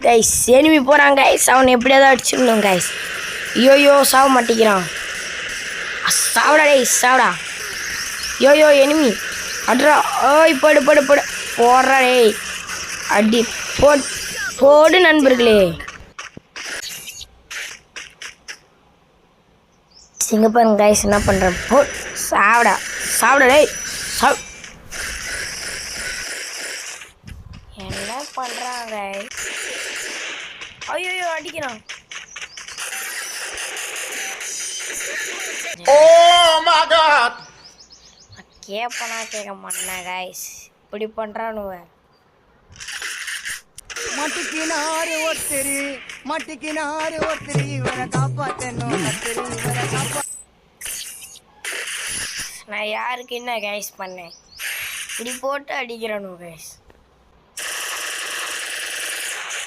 Guys enemy போகிறான் guys. அவனை எப்படியாவது அடிச்சிடணும் கைஸ். யோயோ சாவ மாட்டேங்கிறான். சாவடா டேய் சாவடா. யோயோ எனிமி அட்ரா. ஓய் போடு போடு போடு போடுறா டேய். அடி போடு நண்பர்களே. இங்கே பாருங்க கைஸ் என்ன பண்ணுறேன். போ சாவடா சாவடா டேய் சாவ். என்ன பண்ணுறாங்க ஐயோ அடிக்கிறான். கேப்பனா கேட்க மாட்டேன் கைஸ். இப்படி பண்ணுறானுவ. மட்டிக்கினாரு ஒருத்தரி இவரை காப்பாத்தணும். நான் யாருக்கு என்ன கைஸ் பண்ணேன். இப்படி போட்டு அடிக்கிறானு கைஸ்.